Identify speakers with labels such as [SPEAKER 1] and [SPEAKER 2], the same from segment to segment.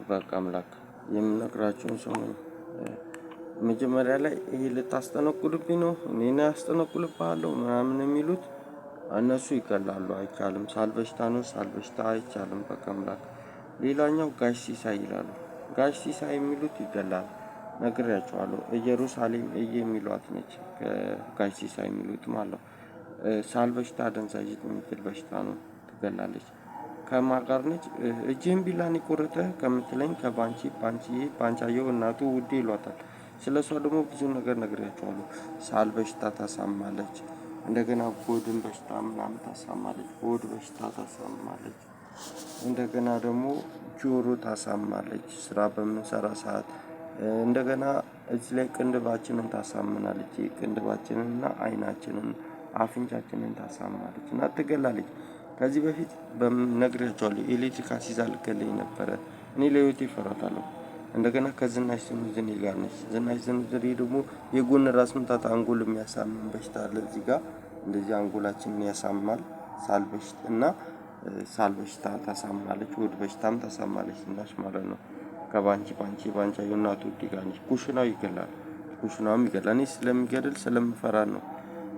[SPEAKER 1] በቃ አምላክ የምነግራችሁን ስሙ። መጀመሪያ ላይ ይሄ ልታስጠነቁልብኝ ነው እኔን አስጠነቁልብሃለሁ ምናምን የሚሉት እነሱ ይገላሉ። አይቻልም ሳልበሽታ ነው ሳልበሽታ አይቻልም። በቃ አምላክ። ሌላኛው ጋሽ ሲሳይ ይላሉ። ጋሽ ሲሳይ የሚሉት ይገላል። ነግሬያችኋለሁ። ኢየሩሳሌም የሚሏት ነች ከጋሽ ሲሳይ የሚሉት ማለት ነው። ሳልበሽታ አደንዛዥ የሚጥል በሽታ ነው ትገላለች። ከማን ጋር ነች? እጅህን ቢላን የቆረጠህ ከምትለኝ ባንቻየሁ እናቱ ውዴ ይሏታል። ስለሷ ደግሞ ብዙ ነገር ነግሬያችኋለሁ። ሳል በሽታ ታሳምማለች። እንደገና ሆድን በሽታ ምናምን ታሳምማለች። ሆድ በሽታ ታሳምማለች። እንደገና ደግሞ ጆሮ ታሳምማለች ስራ በምንሰራ ሰዓት። እንደገና እዚህ ላይ ቅንድባችንን ታሳምናለች። ቅንድባችንን እና አይናችንን አፍንጫችንን ታሳምማለች እና ትገላለች። ከዚህ በፊት ነግሬያችኋለሁ። ኤሌክትሪክ አስይዛ ልትገለኝ ነበረ። እኔ ለህይወቴ እፈራታለሁ። እንደገና ከዝናሽ ስንዝኔ ጋር ነች። ዝናሽ ስንዝኔ ደግሞ የጎን ራስ ምታት አንጎል የሚያሳምም በሽታ አለ እዚህ ጋር እንደዚህ አንጎላችንን ያሳምማል። ሳል በሽታ እና ሳል በሽታ ታሳምማለች። ሆድ በሽታም ታሳምማለች ዝናሽ ማለት ነው። ባንቻየሁ እናቱ ውዴ ጋር ነች። ኩሽናው ይገላል። ኩሽናውም ይገላል። እኔ ስለሚገድል ስለምፈራ ነው።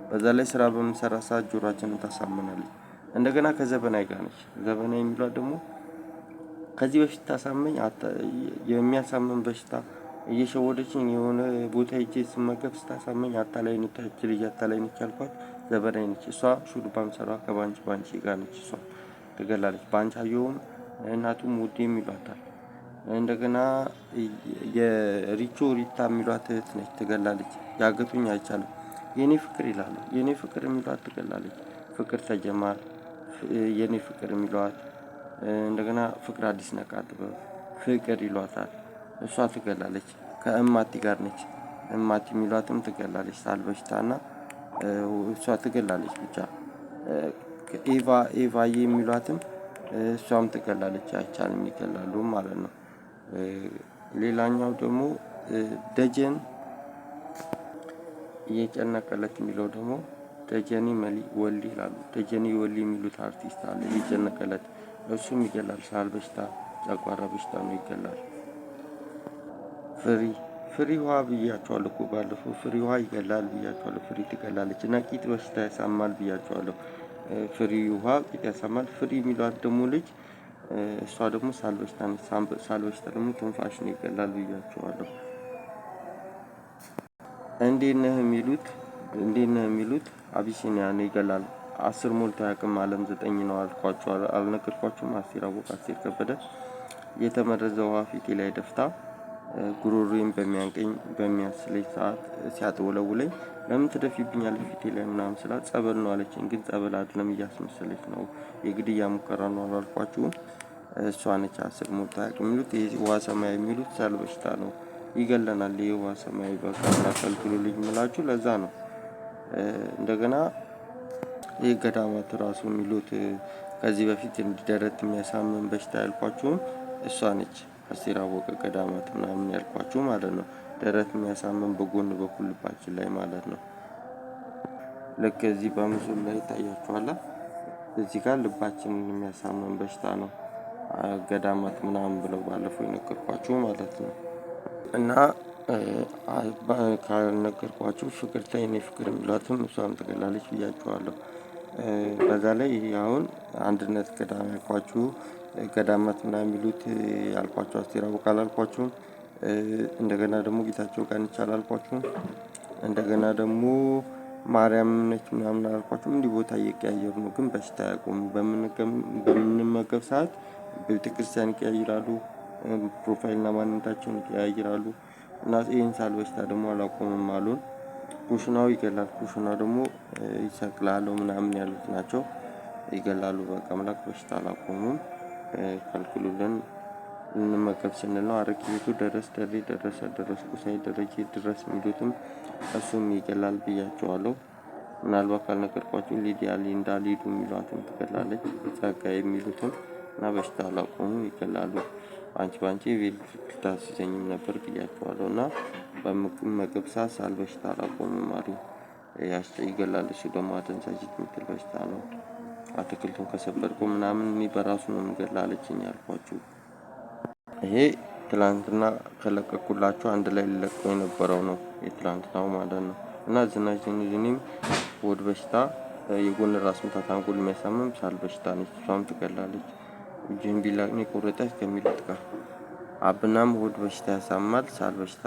[SPEAKER 1] በዛ ላይ ስራ በምንሰራ ሰዓት ጆሯችንን ታሳምናለች። እንደገና ከዘበናይ ጋር ነች። ዘበናይ የሚሏት ደግሞ ከዚህ በፊት ታሳመኝ የሚያሳምም በሽታ እየሸወደችኝ የሆነ ቦታ ሄጄ ስመገብ ስታሳመኝ አታላይ ነች ይቺ ልጅ አታላይ ነች ያልኳት ዘበናይ ነች። እሷ ሹሩባ ምሰራው ከባንቺ ጋር ነች። እሷ ትገላለች። ባንቻየሁም እናቱም ውዴም ይሏታል። እንደገና የሪቾ ሪታ የሚሏት እህት ነች ትገላለች። ያገቱኝ አይቻልም። የኔ ፍቅር ይላሉ። የኔ ፍቅር የሚሏት ትገላለች። ፍቅር ተጀማር የኔ ፍቅር የሚሏት እንደገና ፍቅር አዲስ ነቃ ጥበብ ፍቅር ይሏታል። እሷ ትገላለች። ከእማቲ ጋር ነች። እማቲ የሚሏትም ትገላለች። ሳል በሽታና እሷ ትገላለች። ብቻ ኤቫዬ የሚሏትም እሷም ትገላለች። አይቻልም ይገላሉ ማለት ነው። ሌላኛው ደግሞ ደጀን እየጨነቀለት የሚለው ደግሞ ደጀኔ ወሊ ይላሉ። ደጀኔ ወሊ የሚሉት አርቲስት አለ እየጨነቀለት እሱም ይገላል። ሳል በሽታ ጨጓራ በሽታ ነው ይገላል። ፍሪ ውሃ ብያችኋለሁ እኮ ባለፈው ፍሪ ውሃ ይገላል ብያችኋለሁ። ፍሪ ትገላለች እና ቂጥ በሽታ ያሳምማል ብያችኋለሁ። ፍሪ ውሃ ቂጥ ያሳምማል። ፍሪ የሚሏት ደግሞ ልጅ እሷ ደግሞ ሳል በሽታ ነች። ሳል በሽታ ደግሞ ትንፋሽን ይገላል ብያችኋለሁ። እንዴት ነህ የሚሉት አቢሲኒያን ይገላል። 10 ሞልቶ አያውቅም አለም 9 ነው አልኳችሁ አልነገርኳችሁም? አስቴር አወቀ አስቴር ከበደ የተመረዘ ውሃ ፊቴ ላይ ደፍታ ጉሮሮዬን በሚያንቀኝ በሚያስለኝ ሰዓት ሲያጥወለውለኝ ለምን ትደፊብኛለሽ ፊቴ ላይ ምናምን ስላት ጸበል ነው አለችኝ። ግን ጸበል አይደለም እያስመሰለች ነው የግድያ ሙከራ ነው አላልኳችሁም? እሷ ነች 10 ሞልቶ አያውቅም የሚሉት። ይሄ ውሃ ሰማያዊ የሚሉት ሳል በሽታ ነው ይገለናል። ይሄ ውሃ ሰማያዊ በቃ ከልክሉልኝ የምላችሁ ለዛ ነው። እንደገና ይሄ ገዳማት ራሱ የሚሉት ከዚህ በፊት ደረት የሚያሳምም በሽታ ያልኳችሁም እሷ ነች። አስቴር አወቀ ገዳማት ምናምን ያልኳችሁ ማለት ነው። ደረት የሚያሳምም በጎን በኩል ልባችን ላይ ማለት ነው። ልክ እዚህ በምስሉ ላይ ይታያችኋል። እዚህ ጋር ልባችንን የሚያሳምም በሽታ ነው። ገዳማት ምናምን ብለው ባለፈው የነገርኳችሁ ማለት ነው። እና ካልነገርኳችሁ ፍቅርተ የኔ ፍቅር የሚሏትም እሷም ትገላለች ብያችኋለሁ። በዛ ላይ አሁን አንድነት ገዳም ያልኳችሁ ገዳማት ምናምን የሚሉት ያልኳችሁ አስቴር አወቀ አላልኳችሁም? እንደገና ደግሞ ጌታቸው ቀንቻ አላልኳችሁም? እንደገና ደግሞ ማርያም ነች ምናምን አላልኳችሁም? እንዲህ ቦታ እየቀያየሩ ነው ግን በሽታ አያውቁም። በምንመገብ ሰዓት ቤተክርስቲያን ይቀያይራሉ። ፕሮፋይልና ማንነታቸውን ይቀያይራሉ። እና ይሄን ሳል በሽታ ደግሞ አላቆምም አሉን። ኩሽናው ይገላል። ኩሽናው ደግሞ ይሰቅላሉ ምናምን ያሉት ናቸው። ይገላሉ። በቃ አምላክ በሽታ አላቆሙም። ከልክሉልን እንመገብ ስንል ነው። አረቄ ቤቱ ደረስ ደሬ ደረሰ ደረስኩ ሳይ ደረጀ ድረስ የሚሉትም እሱም ይገላል ብያቸዋለሁ። ምናልባት ካልነገርኳችሁ ሊዲያ ሊንዳ ሊዱ የሚሏትም ትገላለች። ጸጋዬ የሚሉትም እና በሽታ አላቆሙም ይገላሉ። ባንቺ ቤት ታስይዘኝም ነበር ብያችኋለሁ። እና በምግብ ሰዓት ሳል በሽታ አላቆምም አሉ። ይገላል። እሱ ደግሞ አደንዛዥ የሚጥል በሽታ ነው። አትክልቱን ከሰበርኩ ምናምን እኔ በራሱ ነው የሚገድል አለችኝ ያልኳችሁ። ይሄ ትላንትና ከለቀኩላችሁ አንድ ላይ ሊለቀው የነበረው ነው የትላንትናው ማለት ነው። እና ዝናዥኒም ሆድ በሽታ የጎን ራስ ምታት አንጎል የሚያሳምም ሳል በሽታ ነች። እሷም ትገላለች። እጅህን ቢላቅን የቆረጠ ከሚሉት ጋር አብናም ሆድ በሽታ ያሳማል። ሳል በሽታ